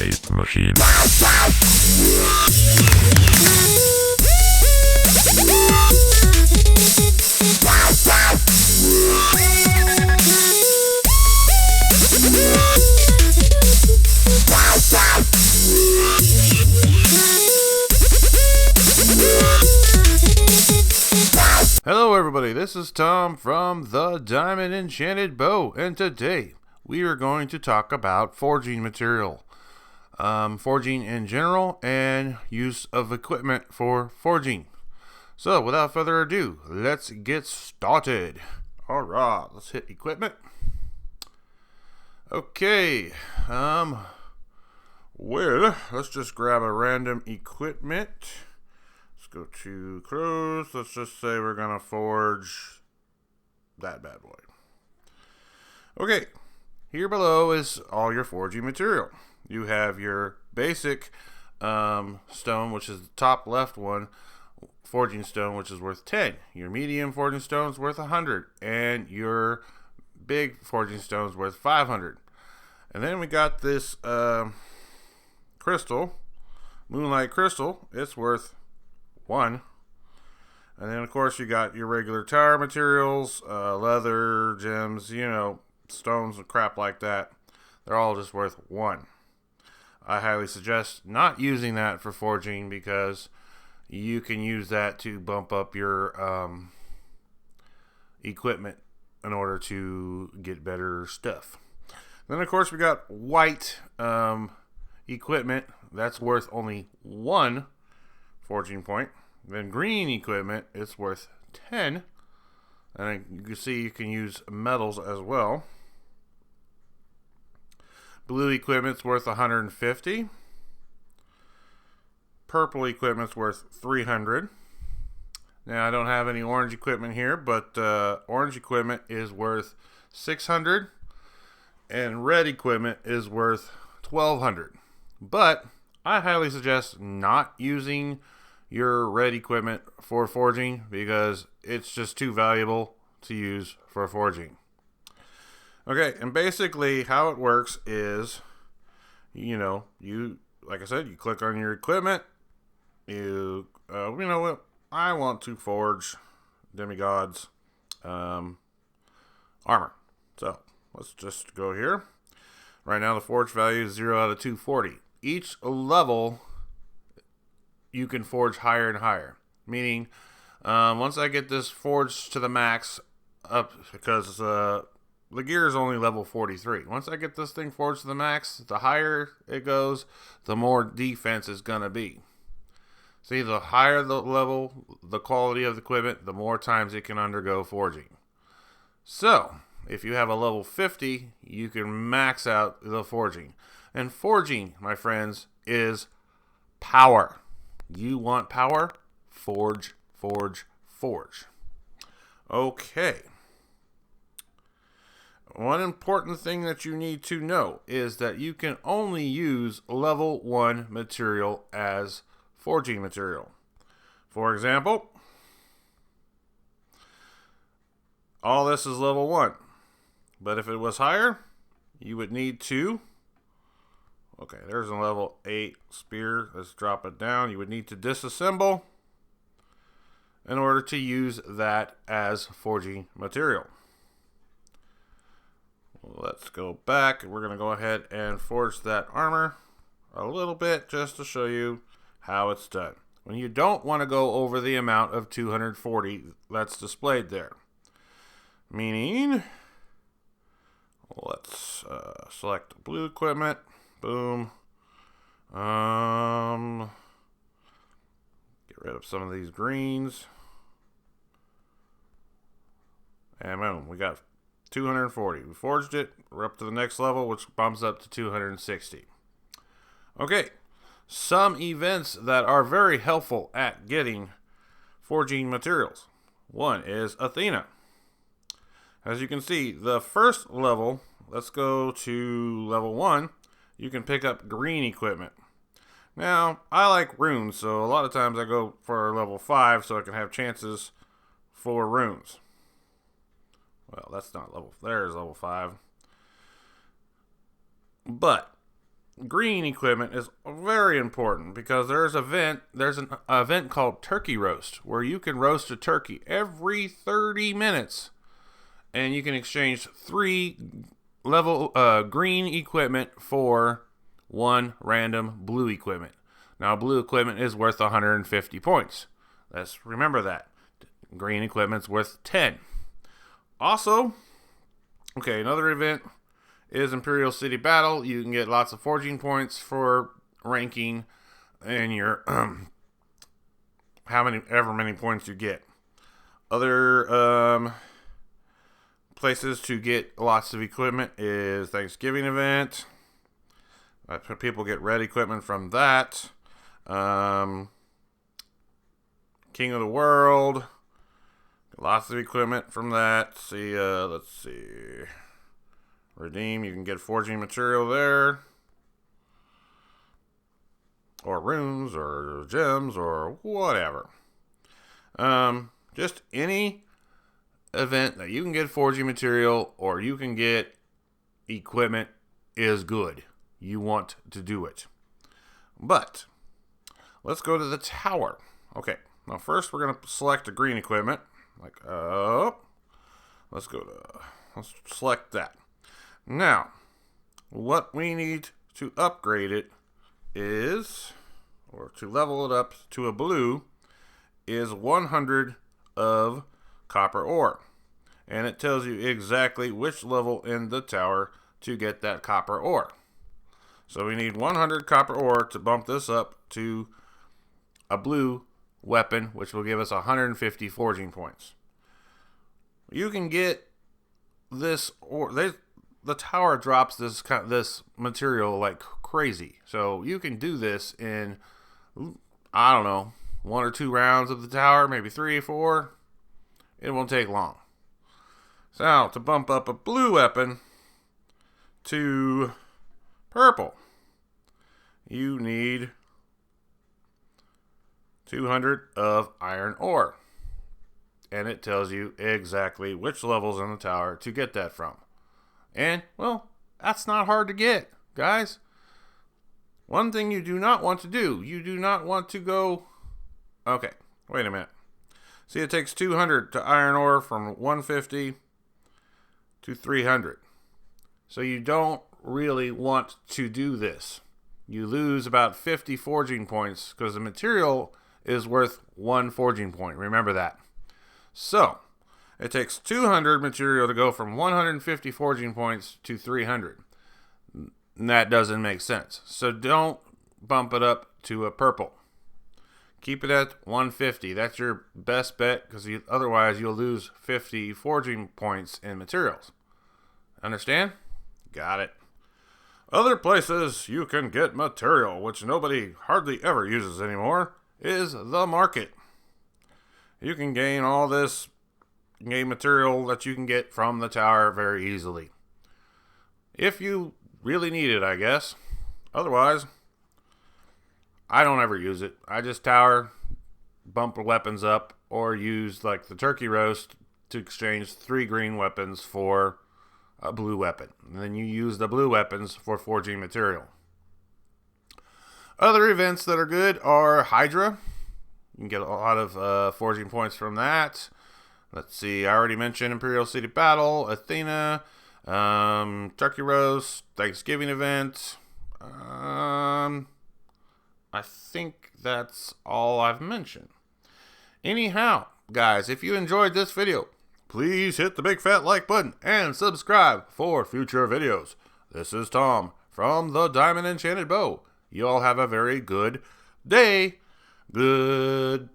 space machine. Hello everybody, this is Tom from the Diamond Enchanted Bow, and today we are going to talk about forging material. Forging in general and use of equipment for forging. So without further ado, let's get started. Alright, let's hit equipment. Okay, well, let's just grab a random equipment. Let's go to close. Let's just say we're gonna forge that bad boy. Okay, here below is all your forging material. You have your basic stone, which is the top left one, forging stone, which is worth 10. Your medium forging stone is worth 100, and your big forging stone is worth 500. And then we got this crystal, moonlight crystal. It's worth 1. And then of course you got your regular tire materials, leather, gems, stones and crap like that. They're all just worth 1. I highly suggest not using that for forging because you can use that to bump up your equipment in order to get better stuff. Then of course we got white equipment that's worth only 1 forging point. Then green equipment is worth 10. And you can see you can use metals as well. Blue equipment's worth 150. Purple equipment's worth 300. Now I don't have any orange equipment here, but orange equipment is worth 600. And red equipment is worth 1200. But I highly suggest not using your red equipment for forging because it's just too valuable to use for forging. Okay, and basically how it works is, you like I said, you click on your equipment. You know what? I want to forge Demigod's armor. So let's just go here. Right now the forge value is 0 out of 240. Each level you can forge higher and higher. Meaning, once I get this forged to the max up, because the gear is only level 43. Once I get this thing forged to the max, the higher it goes, the more defense is going to be. See, the higher the level, the quality of the equipment, the more times it can undergo forging. So, if you have a level 50, you can max out the forging. And forging, my friends, is power. You want power? Forge, forge, forge. Okay. One important thing that you need to know is that you can only use level 1 material as forging material. For example, all this is level 1. But if it was higher, you would need to... Okay, there's a level 8 spear. Let's drop it down. You would need to disassemble in order to use that as forging material. Let's go back. We're going to go ahead and forge that armor a little bit just to show you how it's done. When you don't want to go over the amount of 240 that's displayed there. Meaning, let's select blue equipment. Boom. Get rid of some of these greens. And boom, we got 240. We forged it. We're up to the next level, which bumps up to 260. Okay. Some events that are very helpful at getting forging materials. One is Athena. As you can see, the first level, let's go to level 1. You can pick up green equipment. Now, I like runes, so a lot of times I go for level 5 so I can have chances for runes. Well, that's not level, there's level 5. But green equipment is very important because there's an event called Turkey Roast where you can roast a turkey every 30 minutes and you can exchange 3 level green equipment for 1 random blue equipment. Now blue equipment is worth 150 points. Let's remember that. Green equipment's worth 10. Also, okay, another event is Imperial City Battle. You can get lots of forging points for ranking and your however many points you get. Other places to get lots of equipment is Thanksgiving event. People get red equipment from that. King of the World. Lots of equipment from that. Let's see. Redeem, you can get forging material there. Or runes, or gems, or whatever. Just any event that you can get forging material or you can get equipment is good. You want to do it. But, let's go to the tower. Okay, now first we're going to select the green equipment. Let's select that. Now, what we need to upgrade it is, or to level it up to a blue, is 100 of copper ore. And it tells you exactly which level in the tower to get that copper ore. So we need 100 copper ore to bump this up to a blue weapon, which will give us 150 forging points. You can get this ore. The tower drops this material like crazy. So you can do this in, I don't know, 1 or 2 rounds of the tower, maybe 3 or 4. It won't take long. So to bump up a blue weapon to purple, you need 200 of iron ore. And it tells you exactly which levels in the tower to get that from. And, well, that's not hard to get, guys. One thing you do not want to do, you do not want to go... Okay, wait a minute. See, it takes 200 to iron ore from 150 to 300. So you don't really want to do this. You lose about 50 forging points because the material is worth 1 forging point. Remember that. So, it takes 200 material to go from 150 forging points to 300. And that doesn't make sense. So don't bump it up to a purple. Keep it at 150. That's your best bet because otherwise you'll lose 50 forging points in materials. Understand? Got it. Other places you can get material, which nobody hardly ever uses anymore, is the market. You can gain all this material that you can get from the tower very easily. If you really need it, I guess. Otherwise, I don't ever use it. I just tower, bump weapons up, or use like the turkey roast to exchange 3 green weapons for a blue weapon. And then you use the blue weapons for forging material. Other events that are good are Hydra. You can get a lot of forging points from that. Let's see, I already mentioned Imperial City Battle, Athena, Turkey Roast, Thanksgiving event. I think that's all I've mentioned. Anyhow, guys, if you enjoyed this video, please hit the big fat like button and subscribe for future videos. This is Tom from the Diamond Enchanted Bow. You all have a very good day. Goodbye.